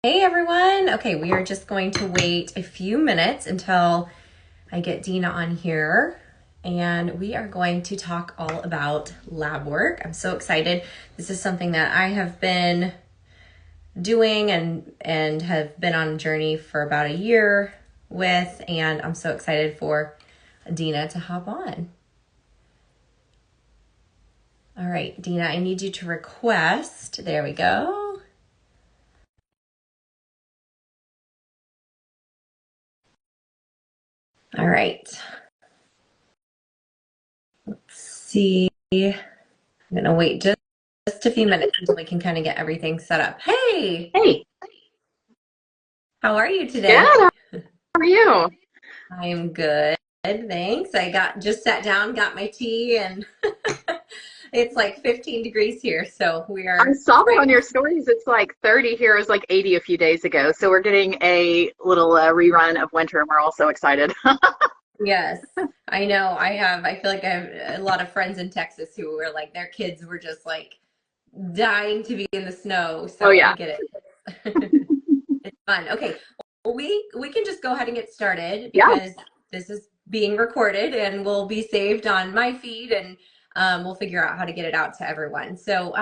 Hey everyone. Okay, we are just going to wait a few minutes until I get Dena on here, and we are going to talk all about lab work. I'm so excited. This is something that I have been doing and have been on a journey for about a year with, and I'm so excited for Dena to hop on. All right, Dena, I need you to request. There we go. All right. Let's see. I'm gonna wait just a few minutes until we can kind of get everything set up. Hey, Hey, how are you good. today? How are you? I am good, thanks. I got just sat down, got my tea, and it's like 15 degrees here, so we I are saw that right. on your stories. It's like 30 here. It was like 80 a few days ago. So we're getting a little rerun of winter, and we're all so excited. Yes, I know. I feel like I have a lot of friends in Texas who were like, their kids were just like dying to be in the snow, Oh so I yeah. get it. It's fun. Okay. Well, we can just go ahead and get started Yeah. because this is being recorded and will be saved on my feed, and we'll figure out how to get it out to everyone. So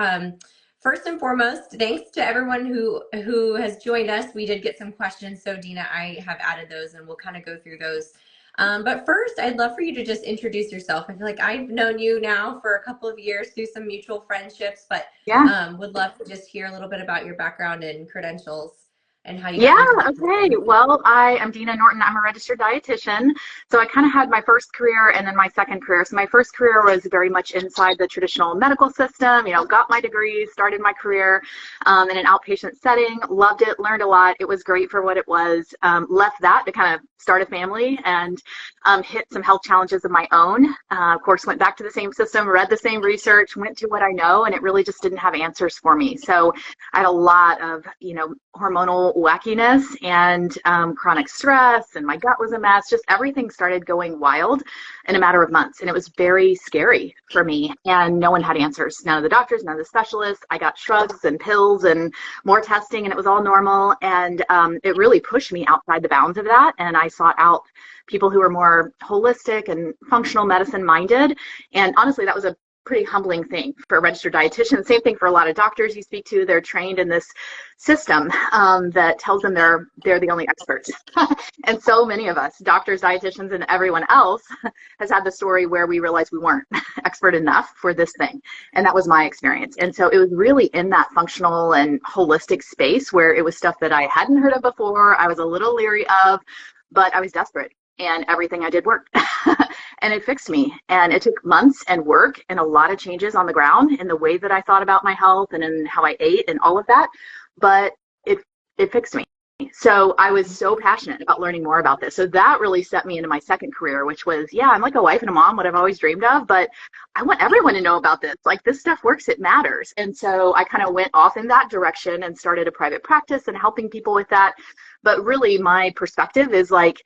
first and foremost, thanks to everyone who has joined us. We did get some questions, so Dena, I have added those, and we'll kind of go through those. But first, I'd love for you to just introduce yourself. I feel like I've known you now for a couple of years through some mutual friendships, but Yeah. would love to just hear a little bit about your background and credentials and how you got Yeah, into okay. the Well, I am Dena Norton. I'm a registered dietitian. So I kind of had my first career and then my second career. So my first career was very much inside the traditional medical system, got my degree, started my career in an outpatient setting, loved it, learned a lot. It was great for what it was. Left that to kind of start a family and hit some health challenges of my own. Of course, went back to the same system, read the same research, went to what I know, and it really just didn't have answers for me. So I had a lot of, hormonal wackiness and chronic stress, and my gut was a mess. Just everything started going wild in a matter of months. And it was very scary for me. And no one had answers. None of the doctors, none of the specialists. I got shrugs and pills and more testing, and it was all normal. And it really pushed me outside the bounds of that. And I sought out people who were more holistic and functional medicine minded. And honestly, that was a pretty humbling thing for a registered dietitian. Same thing for a lot of doctors you speak to. They're trained in this system that tells them they're the only experts. And so many of us, doctors, dietitians, and everyone else, has had the story where we realized we weren't expert enough for this thing. And that was my experience. And so it was really in that functional and holistic space where it was stuff that I hadn't heard of before. I was a little leery of, but I was desperate. And everything I did worked. And it fixed me. And it took months and work and a lot of changes on the ground in the way that I thought about my health and in how I ate and all of that. But it fixed me. So I was so passionate about learning more about this. So that really set me into my second career, which was, yeah, I'm like a wife and a mom, what I've always dreamed of, but I want everyone to know about this. Like, this stuff works, it matters. And so I kind of went off in that direction and started a private practice and helping people with that. But really, my perspective is like,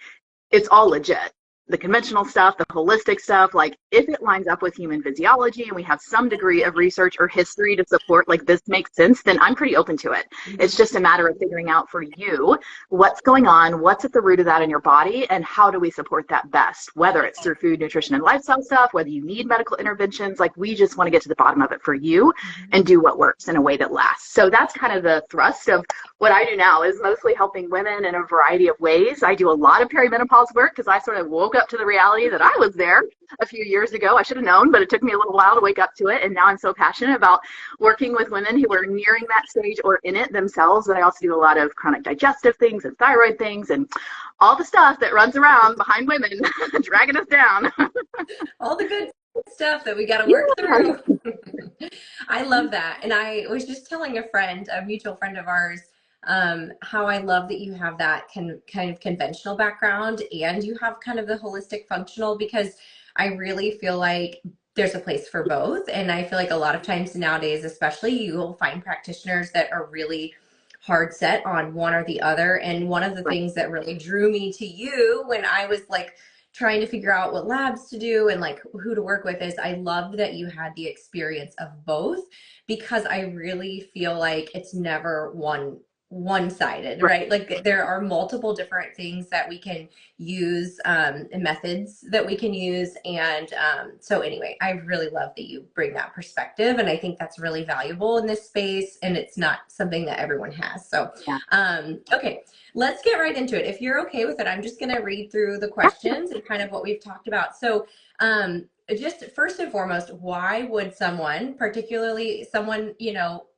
it's all legit. The conventional stuff, the holistic stuff, like, if it lines up with human physiology and we have some degree of research or history to support like this makes sense, then I'm pretty open to it. It's just a matter of figuring out for you what's going on, what's at the root of that in your body, and how do we support that best, whether it's through food, nutrition, and lifestyle stuff, whether you need medical interventions. Like, we just want to get to the bottom of it for you and do what works in a way that lasts. So that's kind of the thrust of what I do now, is mostly helping women in a variety of ways. I do a lot of perimenopause work because I sort of woke up to the reality that I was there a few years ago. I should have known, but it took me a little while to wake up to it. And now I'm so passionate about working with women who are nearing that stage or in it themselves. But I also do a lot of chronic digestive things and thyroid things and all the stuff that runs around behind women, dragging us down. all the good stuff that we got to work Yeah. through. I love that. And I was just telling a friend, a mutual friend of ours, how I love that you have that kind of conventional background and you have kind of the holistic functional, because I really feel like there's a place for both. And I feel like a lot of times nowadays, especially, you will find practitioners that are really hard set on one or the other. And one of the Right. things that really drew me to you when I was like trying to figure out what labs to do and like who to work with is I loved that you had the experience of both, because I really feel like it's never one-sided, Right. right? Like there are multiple different things that we can use, and methods that we can use. And so anyway, I really love that you bring that perspective. And I think that's really valuable in this space. And it's not something that everyone has. So, Yeah. okay, let's get right into it. If you're okay with it, I'm just going to read through the questions and kind of what we've talked about. So, just first and foremost, why would someone, particularly someone,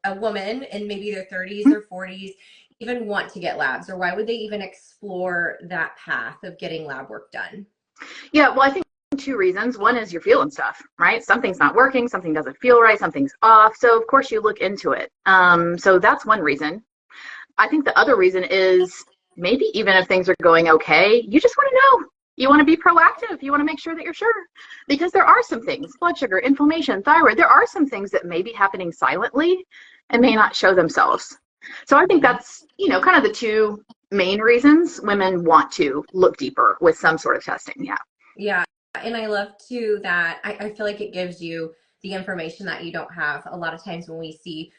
a woman in maybe their 30s or 40s, even want to get labs, or why would they even explore that path of getting lab work done? Yeah, well, I think two reasons. One is you're feeling stuff, right? Something's not working, something doesn't feel right, something's off. So of course you look into it. So that's one reason. I think the other reason is maybe even if things are going okay, you just want to know. You want to be proactive. You want to make sure that you're sure. Because there are some things, blood sugar, inflammation, thyroid, there are some things that may be happening silently and may not show themselves. So I think that's, kind of the two main reasons women want to look deeper with some sort of testing. Yeah. Yeah. And I love too that I feel like it gives you the information that you don't have. A lot of times when we see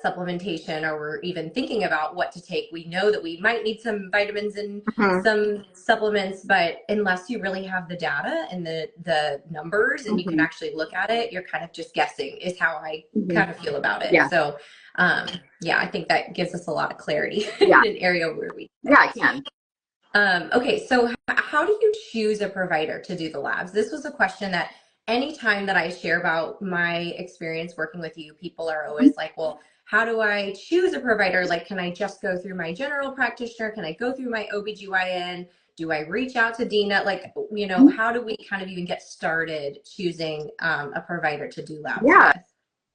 supplementation, or we're even thinking about what to take, we know that we might need some vitamins and Mm-hmm. some supplements, but unless you really have the data and the numbers and you can Mm-hmm. actually look at it, you're kind of just guessing, is how I Mm-hmm. kind of feel about it. Yeah. So yeah, I think that gives us a lot of clarity Yeah. in an area where we Yeah, I can. Okay, so how do you choose a provider to do the labs? This was a question that anytime that I share about my experience working with you, people are always like, well, how do I choose a provider? Like, can I just go through my general practitioner? Can I go through my OBGYN? Do I reach out to Dena? Like, how do we kind of even get started choosing a provider to do labs Yeah.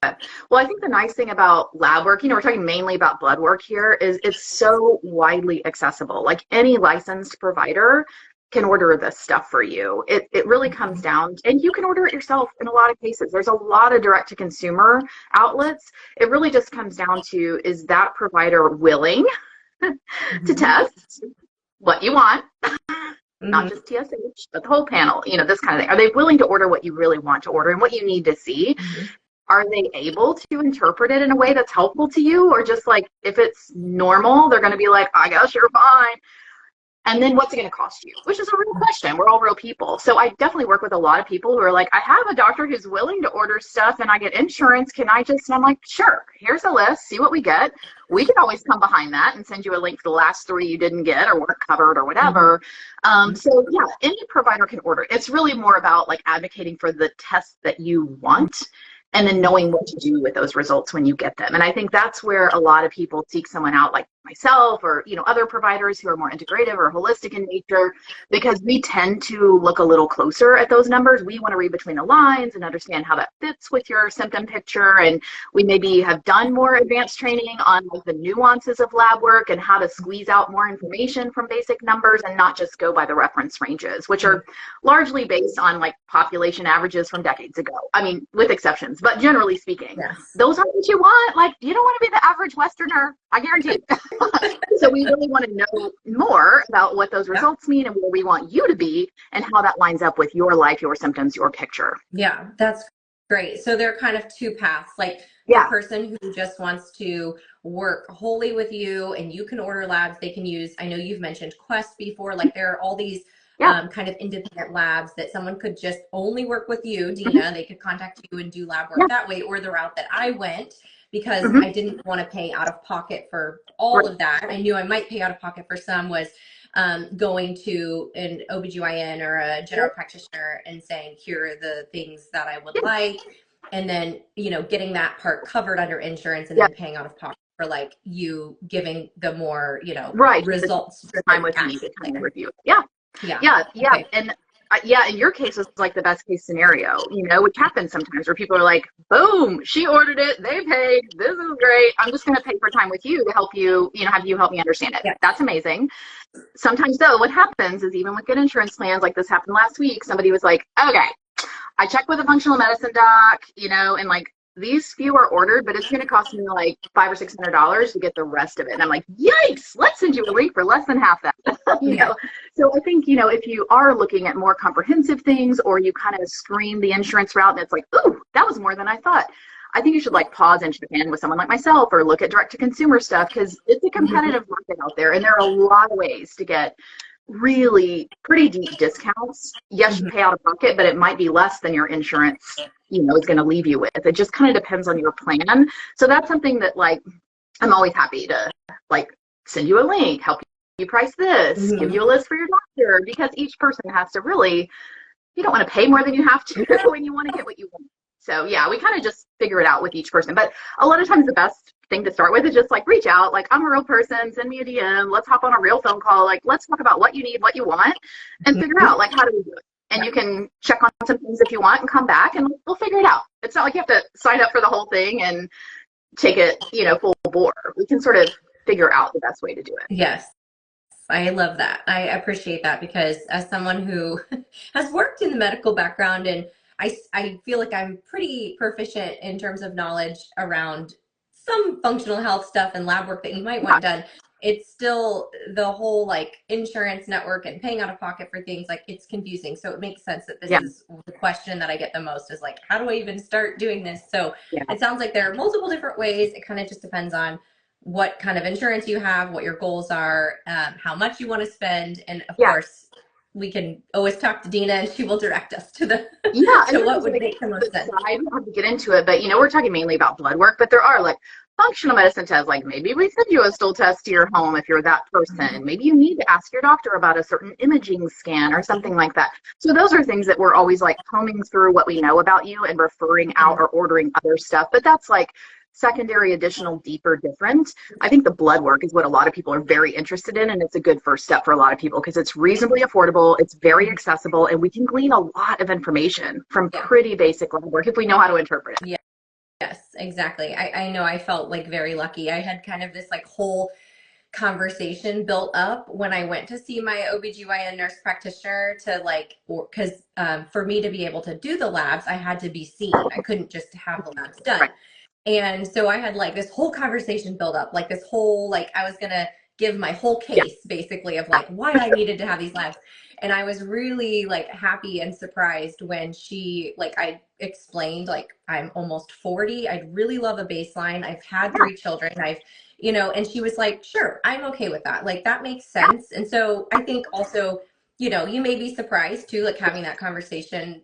with? Well, I think the nice thing about lab work, we're talking mainly about blood work here, is it's so widely accessible. Like any licensed provider can order this stuff for you. It really comes down, and you can order it yourself in a lot of cases. There's a lot of direct to consumer outlets. It really just comes down to, is that provider willing to test what you want? Not just TSH, but the whole panel, this kind of thing. Are they willing to order what you really want to order and what you need to see? Are they able to interpret it in a way that's helpful to you? Or just like, if it's normal, they're going to be like, I guess you're fine. And then what's it going to cost you? Which is a real question. We're all real people. So I definitely work with a lot of people who are like, I have a doctor who's willing to order stuff and I get insurance. Can I just, and I'm like, sure, here's a list, see what we get. We can always come behind that and send you a link to the last 3 you didn't get or weren't covered or whatever. So yeah, any provider can order. It's really more about like advocating for the test that you want, and then knowing what to do with those results when you get them. And I think that's where a lot of people seek someone out like myself or, other providers who are more integrative or holistic in nature, because we tend to look a little closer at those numbers. We want to read between the lines and understand how that fits with your symptom picture. And we maybe have done more advanced training on like the nuances of lab work and how to squeeze out more information from basic numbers and not just go by the reference ranges, which are largely based on like population averages from decades ago. I mean, with exceptions, but generally speaking, those aren't what you want. Like, you don't want to be the average Westerner, I guarantee you. So we really want to know more about what those results mean and where we want you to be and how that lines up with your life, your symptoms, your picture. Yeah, that's great. So there are kind of two paths, like the person who just wants to work wholly with you and you can order labs they can use. I know you've mentioned Quest before, like there are all these kind of independent labs that someone could just only work with you, Dena. They could contact you and do lab work that way, or the route that I went, because I didn't want to pay out of pocket for all of that. I knew I might pay out of pocket for some, was going to an OBGYN or a general practitioner and saying, here are the things that I would like. And then, getting that part covered under insurance and then paying out of pocket for like you giving the more, results. The time with me to kind of review. Okay. And in your case, it's like the best case scenario, which happens sometimes where people are like, boom, she ordered it, they paid, this is great. I'm just going to pay for time with you to help you, have you help me understand it. That's amazing. Sometimes though, what happens is even with good insurance plans, like this happened last week, somebody was like, okay, I checked with a functional medicine doc, and like, these few are ordered, but it's going to cost me like $500 or $600 to get the rest of it. And I'm like, yikes, let's send you a link for less than half that. So I think, if you are looking at more comprehensive things, or you kind of screen the insurance route and it's like, ooh, that was more than I thought, I think you should like pause and check in with someone like myself or look at direct to consumer stuff, because it's a competitive market out there, and there are a lot of ways to get really pretty deep discounts. Yes, you pay out of pocket, but it might be less than your insurance, you know, is going to leave you with. It just kind of depends on your plan. So that's something that like I'm always happy to like send you a link, help you price this, give you a list for your doctor, because each person has to really, you don't want to pay more than you have to when you want to get what you want. So yeah, we kind of just figure it out with each person. But a lot of times the best thing to start with is just like reach out, like I'm a real person, send me a DM, let's hop on a real phone call, like let's talk about what you need, what you want, and figure out like how do we do it. And you can check on some things if you want and come back and we'll figure it out. It's not like you have to sign up for the whole thing and take it, you know, full bore. We can sort of figure out the best way to do it. Yes. I love that. I appreciate that because as someone who has worked in the medical background, and I feel like I'm pretty proficient in terms of knowledge around some functional health stuff and lab work that you might want done. It's still the whole like insurance network and paying out of pocket for things, like it's confusing. So it makes sense that this is the question that I get the most is like, how do I even start doing this? So it sounds like there are multiple different ways. It kind of just depends on what kind of insurance you have, what your goals are, how much you want to spend. And of course, we can always talk to Dena and she will direct us to the to what would make the most sense. I don't have to get into it, but you know, we're talking mainly about blood work, but there are like functional medicine tests, like maybe we send you a stool test to your home if you're that person. Maybe you need to ask your doctor about a certain imaging scan or something like that. So those are things that we're always like combing through what we know about you and referring out or ordering other stuff. But that's like secondary, additional, deeper, different. I think the blood work is what a lot of people are very interested in, and it's a good first step for a lot of people because it's reasonably affordable, it's very accessible, and we can glean a lot of information from pretty basic blood work if we know how to interpret it. Yes, exactly. I know I felt like very lucky. I had kind of this like whole conversation built up when I went to see my OBGYN nurse practitioner to like, because for me to be able to do the labs, I had to be seen. I couldn't just have the labs done. Right. And so I had like this whole conversation built up, like this whole, like I was going to give my whole case basically of like why I needed to have these labs. And I was really like happy and surprised when she, like I explained, like I'm almost 40. I'd really love a baseline. I've had 3 children. I've, you know, and she was like, sure, I'm okay with that. Like that makes sense. And so I think also, you know, you may be surprised too, like having that conversation.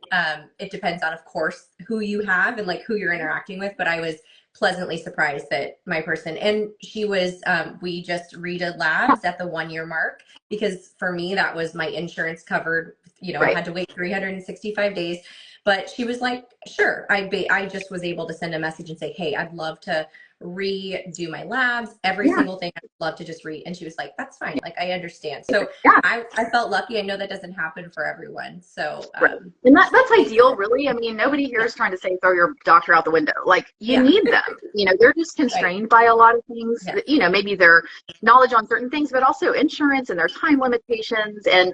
It depends on, of course, who you have and like who you're interacting with. But I was pleasantly surprised that my person, and she was, we just redid labs at the 1-year mark because for me, that was my insurance covered, you know, I had to wait 365 days. But she was like, sure, I just was able to send a message and say, hey, I'd love to redo my labs, every single thing. I'd love to just read. And she was like, that's fine. Like, I understand. So I felt lucky. I know that doesn't happen for everyone. So, and that's ideal, really. I mean, nobody here is trying to say, throw your doctor out the window. Like you need them, you know, they're just constrained by a lot of things, you know, maybe their knowledge on certain things, but also insurance and their time limitations. And,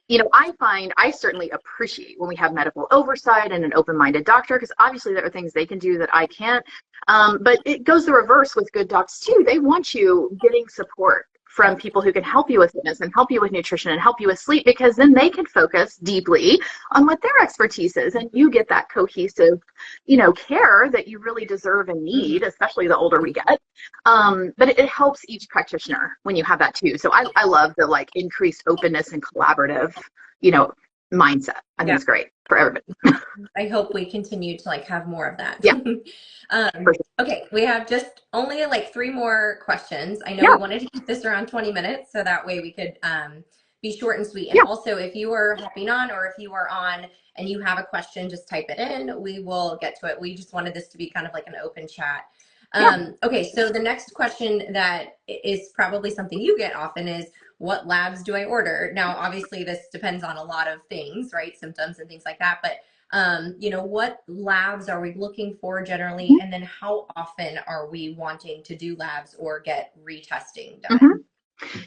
you know, I certainly appreciate when we have medical oversight and an open-minded doctor, because obviously there are things they can do that I can't. But it goes the reverse with good docs too. They want you getting support from people who can help you with fitness and help you with nutrition and help you with sleep, because then they can focus deeply on what their expertise is, and you get that cohesive, you know, care that you really deserve and need, especially the older we get. But it helps each practitioner when you have that too. So I love the like increased openness and collaborative, you know, mindset. I think it's great for everybody. I hope we continue to like have more of that. Yeah. Okay, we have just only like 3 more questions. I know we wanted to keep this around 20 minutes so that way we could be short and sweet. And also, if you are hopping on or if you are on and you have a question, just type it in. We will get to it. We just wanted this to be kind of like an open chat. Okay, so the next question that is probably something you get often is, what labs do I order? Now, obviously, this depends on a lot of things, right? Symptoms and things like that. But, you know, what labs are we looking for generally? And then how often are we wanting to do labs or get retesting done?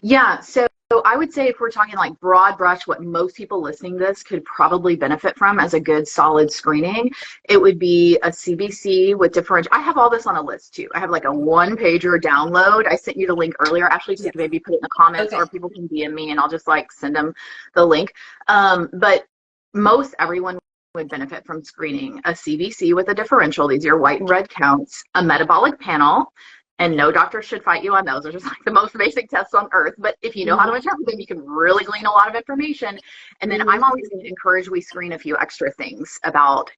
Yeah, so I would say if we're talking like broad brush, what most people listening to this could probably benefit from as a good solid screening, it would be a CBC with different. I have all this on a list too. I have like a 1-pager download. I sent you the link earlier, actually, so you can maybe put it in the comments or people can DM me and I'll just like send them the link. But most everyone would benefit from screening a CBC with a differential. These are your white and red counts, a metabolic panel, and no doctor should fight you on those. They're just like the most basic tests on earth. But if you know how to interpret them, you can really glean a lot of information. And then I'm always going to encourage we screen a few extra things about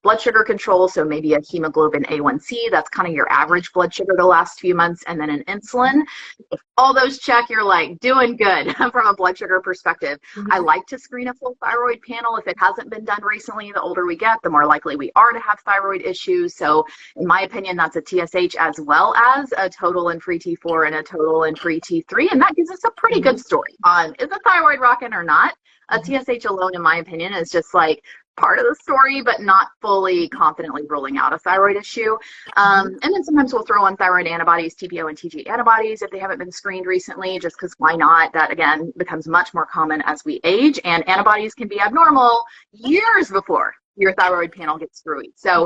blood sugar control. So maybe a hemoglobin A1C, that's kind of your average blood sugar the last few months, and then an insulin. If all those check, you're like doing good from a blood sugar perspective. I like to screen a full thyroid panel. If it hasn't been done recently, the older we get, the more likely we are to have thyroid issues. So in my opinion, that's a TSH as well as a total and free T4 and a total and free T3. And that gives us a pretty good story on is the thyroid rocking or not. A TSH alone, in my opinion, is just like part of the story, but not fully confidently ruling out a thyroid issue. And then sometimes we'll throw on thyroid antibodies, TPO and TG antibodies if they haven't been screened recently, just because why not? That, again, becomes much more common as we age, and antibodies can be abnormal years before your thyroid panel gets screwy. So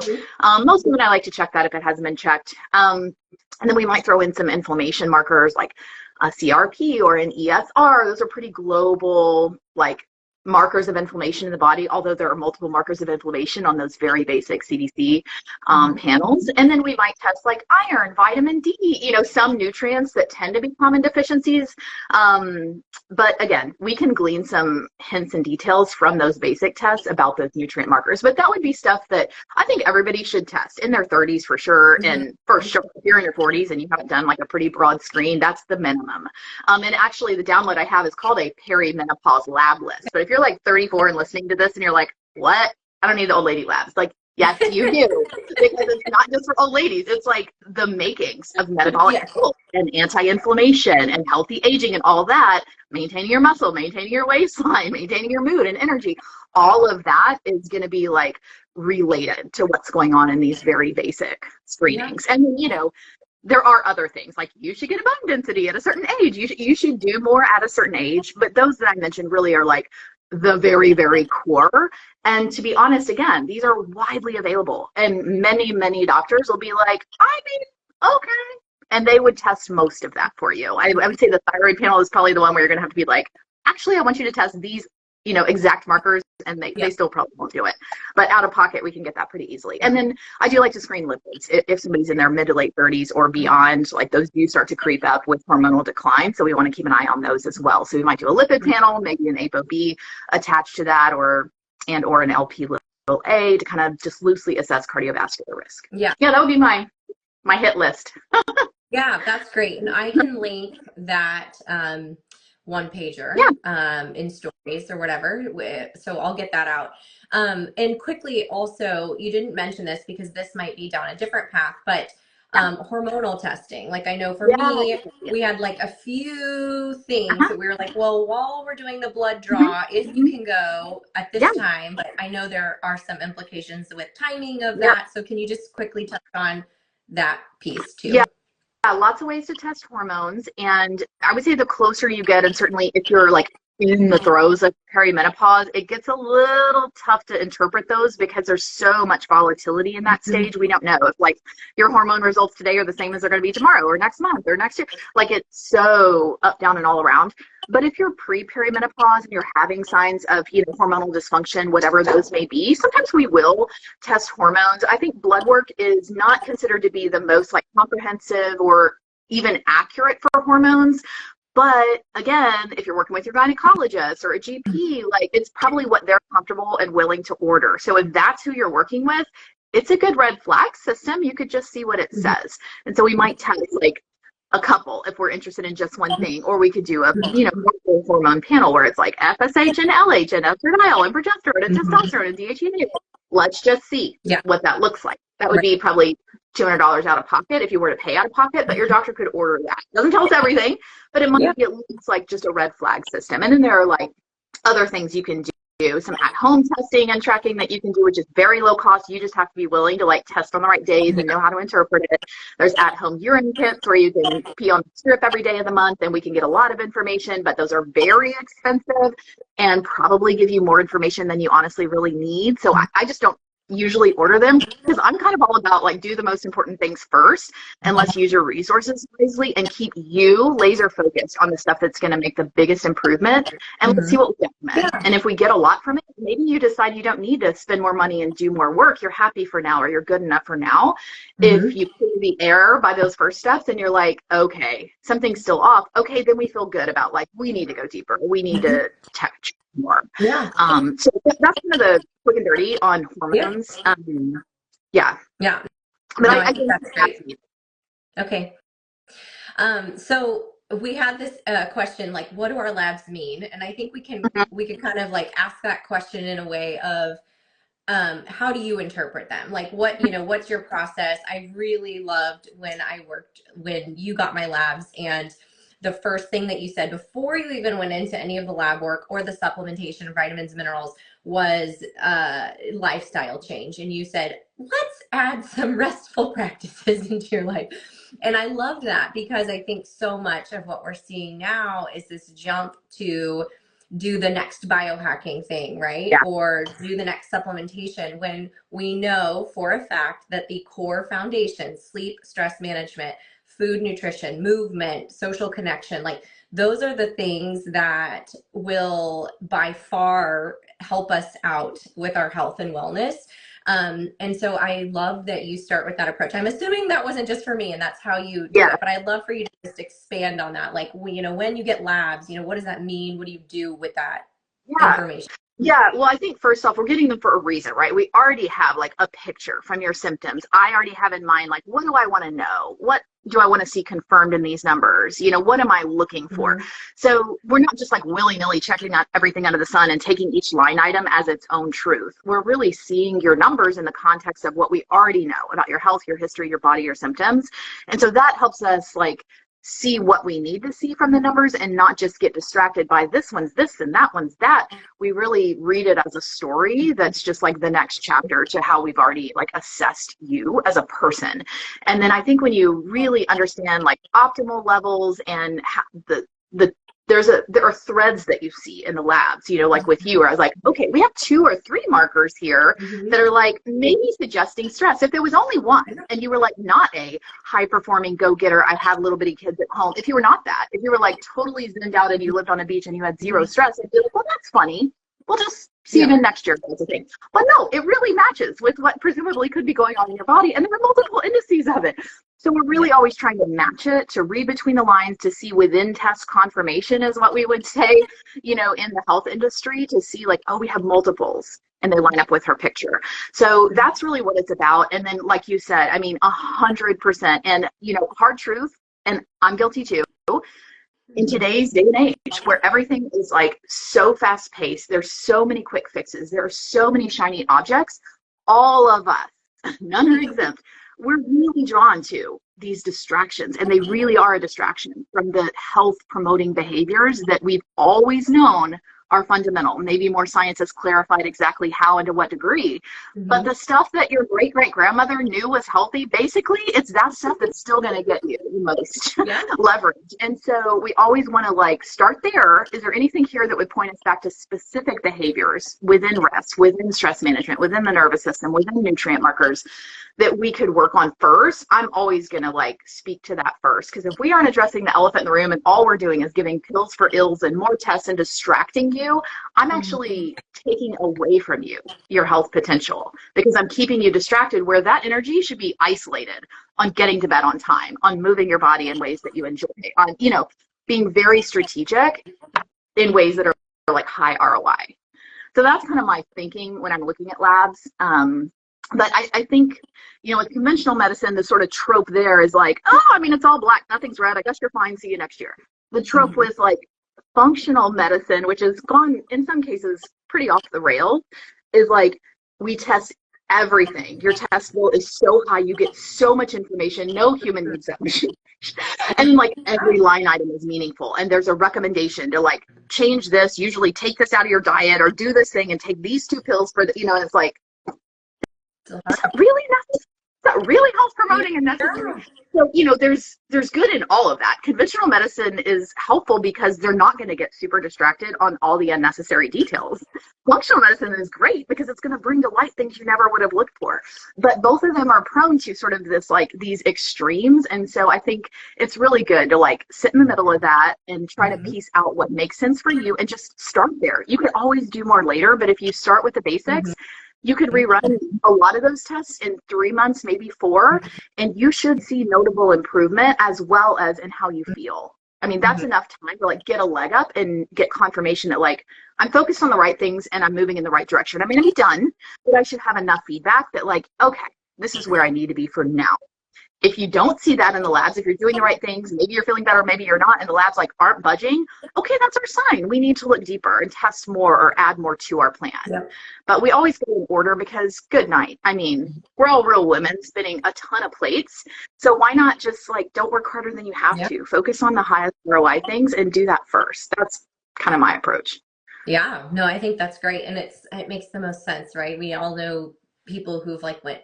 most of it, I like to check that if it hasn't been checked. And then we might throw in some inflammation markers like a CRP or an ESR. Those are pretty global, like, markers of inflammation in the body, although there are multiple markers of inflammation on those very basic CDC panels. And then we might test like iron, vitamin D, you know, some nutrients that tend to be common deficiencies. But again, we can glean some hints and details from those basic tests about those nutrient markers. But that would be stuff that I think everybody should test in their 30s for sure. And for sure, if you're in your 40s and you haven't done like a pretty broad screen, that's the minimum. And actually the download I have is called a perimenopause lab list. But if you're like 34 and listening to this and you're like, what? I don't need the old lady labs. Like, yes, you do. Because it's not just for old ladies. It's like the makings of metabolic health and anti-inflammation and healthy aging and all that, maintaining your muscle, maintaining your waistline, maintaining your mood and energy. All of that is going to be like related to what's going on in these very basic screenings. And, you know, there are other things like you should get a bone density at a certain age. You should do more at a certain age. But those that I mentioned really are like the very, very core. And to be honest, again, these are widely available. And many, many doctors will be like, I mean, okay. And they would test most of that for you. I would say the thyroid panel is probably the one where you're going to have to be like, actually, I want you to test these, you know, exact markers, and they still probably won't do it. But out of pocket, we can get that pretty easily. And then I do like to screen lipids if somebody's in their mid to late 30s or beyond. Like those do start to creep up with hormonal decline, so we want to keep an eye on those as well. So we might do a lipid panel, maybe an ApoB attached to that, or an LP little a to kind of just loosely assess cardiovascular risk. Yeah, that would be my hit list. Yeah, that's great. And I can link that one pager in stories or whatever. So I'll get that out. And quickly also, you didn't mention this because this might be down a different path, but hormonal testing. Like I know for me, we had like a few things that we were like, well, while we're doing the blood draw, if you can go at this time, but I know there are some implications with timing of that. So can you just quickly touch on that piece too? Yeah, lots of ways to test hormones. And I would say the closer you get, and certainly if you're like in the throes of perimenopause, it gets a little tough to interpret those because there's so much volatility in that stage. We don't know if like your hormone results today are the same as they're going to be tomorrow or next month or next year. Like it's so up, down, and all around. But if you're pre-perimenopause and you're having signs of, you know, hormonal dysfunction, whatever those may be, sometimes we will test hormones. I think blood work is not considered to be the most like comprehensive or even accurate for hormones. But again, if you're working with your gynecologist or a GP, like it's probably what they're comfortable and willing to order. So if that's who you're working with, it's a good red flag system. You could just see what it says. And so we might test like a couple if we're interested in just one thing, or we could do a, you know, more hormone panel where it's like FSH and LH and estradiol and progesterone and testosterone and DHEA. Let's just see what that looks like. That would be probably $200 out of pocket if you were to pay out of pocket, but your doctor could order that. Doesn't tell us everything, but it might be at least like just a red flag system. And then there are like other things you can do, some at-home testing and tracking that you can do, which is very low cost. You just have to be willing to like test on the right days and know how to interpret it. There's at-home urine kits where you can pee on the strip every day of the month, and we can get a lot of information, but those are very expensive and probably give you more information than you honestly really need. So I just don't usually order them because I'm kind of all about like do the most important things first and let's use your resources wisely and keep you laser focused on the stuff that's going to make the biggest improvement, and let's see what we get from it. Yeah. And if we get a lot from it, maybe you decide you don't need to spend more money and do more work. You're happy for now, or you're good enough for now. If you clear the air by those first steps and you're like, okay, something's still off, okay, then we feel good about like we need to go deeper, we need to touch more. Yeah. So that's kind of the quick and dirty on hormones. Yeah. Yeah. But No, I think think that's great. Okay. So we had this question, like, what do our labs mean? And I think we can kind of like ask that question in a way of, how do you interpret them? Like what's your process? I really loved when you got my labs, and the first thing that you said before you even went into any of the lab work or the supplementation of vitamins, minerals was lifestyle change. And you said, let's add some restful practices into your life. And I love that because I think so much of what we're seeing now is this jump to do the next biohacking thing, right? Yeah. Or do the next supplementation when we know for a fact that the core foundation, sleep, stress management, food, nutrition, movement, social connection, like those are the things that will by far help us out with our health and wellness. And so I love that you start with that approach. I'm assuming that wasn't just for me and that's how you do it, but I'd love for you to just expand on that. Like, when you get labs, what does that mean? What do you do with that information? Yeah, well, I think first off, we're getting them for a reason, right? We already have like a picture from your symptoms. I already have in mind, like, what do I want to know? What do I want to see confirmed in these numbers? What am I looking for? So we're not just like willy-nilly checking out everything under the sun and taking each line item as its own truth. We're really seeing your numbers in the context of what we already know about your health, your history, your body, your symptoms. And so that helps us like see what we need to see from the numbers and not just get distracted by this one's this and that one's that. We really read it as a story that's just like the next chapter to how we've already like assessed you as a person. And then I think when you really understand like optimal levels and how there are threads that you see in the labs, like with you, where I was like, okay, we have 2 or 3 markers here that are like maybe suggesting stress. If there was only one and you were like not a high performing go-getter, I have little bitty kids at home. If you were not that, if you were like totally zenned out and you lived on a beach and you had 0 stress, I'd be like, well, that's funny. We'll just see it in next year. That's the thing. But no, it really matches with what presumably could be going on in your body. And there are multiple indices of it. So we're really always trying to match it, to read between the lines, to see within test confirmation is what we would say, in the health industry, to see like, oh, we have multiples and they line up with her picture. So that's really what it's about. And then, like you said, I mean, 100%. And, hard truth, and I'm guilty too, in today's day and age where everything is like so fast paced, there's so many quick fixes, there are so many shiny objects, all of us, none are exempt, we're really drawn to these distractions, and they really are a distraction from the health promoting behaviors that we've always known are fundamental. Maybe more science has clarified exactly how and to what degree, but the stuff that your great-great-grandmother knew was healthy, basically, it's that stuff that's still going to get you the most leverage. And so we always want to like start there. Is there anything here that would point us back to specific behaviors within rest, within stress management, within the nervous system, within nutrient markers that we could work on first? I'm always going to like speak to that first, because if we aren't addressing the elephant in the room and all we're doing is giving pills for ills and more tests and distracting you, I'm actually taking away from you your health potential, because I'm keeping you distracted where that energy should be isolated on getting to bed on time, on moving your body in ways that you enjoy, on being very strategic in ways that are like high ROI. So that's kind of my thinking when I'm looking at labs. But I think, with conventional medicine, the sort of trope there is like, oh, I mean, it's all black, nothing's red, I guess you're fine, see you next year. The trope with like functional medicine, which has gone in some cases pretty off the rail, is like we test everything. Your test bill is so high, you get so much information, no human needs that much. And like every line item is meaningful, and there's a recommendation to like change this, usually take this out of your diet, or do this thing and take these 2 pills for the, and it's like, really nothing. That really health promoting and necessary. Yeah. So, there's good in all of that. Conventional medicine is helpful because they're not going to get super distracted on all the unnecessary details. Functional medicine is great because it's going to bring to light things you never would have looked for. But both of them are prone to sort of this, like, these extremes. And so I think it's really good to, like, sit in the middle of that and try to Mm-hmm. piece out what makes sense for you and just start there. You could always do more later, but if you start with the basics, you could rerun a lot of those tests in 3 months, maybe 4, and you should see notable improvement as well as in how you feel. I mean, that's Mm-hmm. enough time to, like, get a leg up and get confirmation that, like, I'm focused on the right things and I'm moving in the right direction. I mean, I'm done, but I should have enough feedback that, like, okay, this is where I need to be for now. If you don't see that in the labs, if you're doing the right things, maybe you're feeling better, maybe you're not, and the labs, like, aren't budging, okay, that's our sign. We need to look deeper and test more or add more to our plan. Yep. But we always go in order because good night. I mean, we're all real women spinning a ton of plates. So why not just, like, don't work harder than you have Yep. to. Focus on the highest ROI things and do that first. That's kind of my approach. Yeah, no, I think that's great. And it makes the most sense, right? We all know people who've like went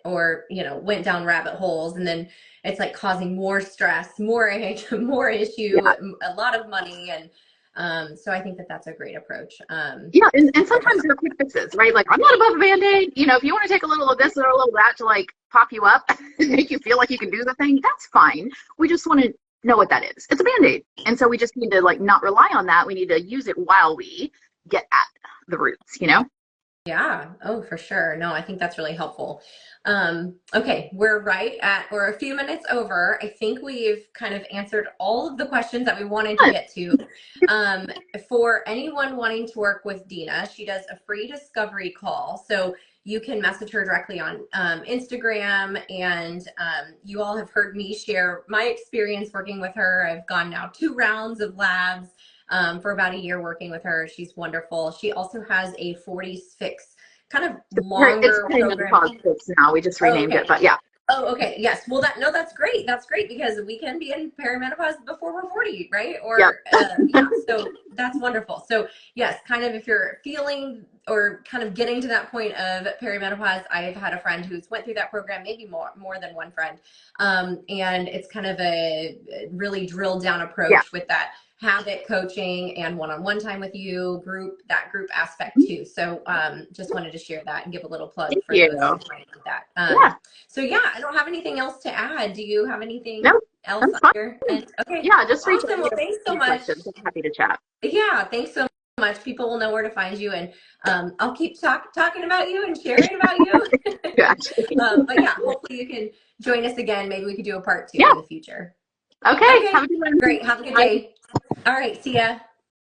down rabbit holes, and then it's like causing more stress, more more issue, Yeah. a lot of money. And so I think that that's a great approach. Yeah, and sometimes there are quick fixes, right? Like, I'm not above a Band-Aid. If you want to take a little of this or a little of that to, like, pop you up and make you feel like you can do the thing, that's fine. We just want to know what that is. It's a Band-Aid. And so we just need to, like, not rely on that. We need to use it while we get at the roots. Yeah. Oh, for sure. No, I think that's really helpful. Okay, we're a few minutes over. I think we've kind of answered all of the questions that we wanted to Good. get to. Um, for anyone wanting to work with Dena, she does a free discovery call. So you can message her directly on Instagram, and you all have heard me share my experience working with her. I've gone now 2 rounds of labs for about a year working with her. She's wonderful. She also has a 46 kind of It's longer program. perimenopause fix now. We just Oh, renamed it, okay. but yeah. Oh, okay. Yes. Well, that's great. That's great because we can be in perimenopause before we're 40, right? Yep. Or, yeah, so that's wonderful. So yes, kind of if you're feeling or kind of getting to that point of perimenopause, I've had a friend who's went through that program, maybe more than one friend. And it's kind of a really drilled down Yeah. approach with that habit coaching and one-on-one time with you, that group aspect too. So just wanted to share that and give a little plug Thank for you. those who might need that. Yeah. So yeah, I don't have anything else to add. Do you have anything No, else that's on fine. your end? Okay, Yeah, just reach out awesome. if Well, you have thanks so any much. questions. I'm happy to chat. Yeah, thanks so much. People will know where to find you, and I'll keep talking about you and sharing about you. Gotcha. But yeah, hopefully you can join us again. Maybe we could do a part 2 Yeah. in the future. Okay. Okay, Have a good one. great. Have a good Bye. day. All right, see ya.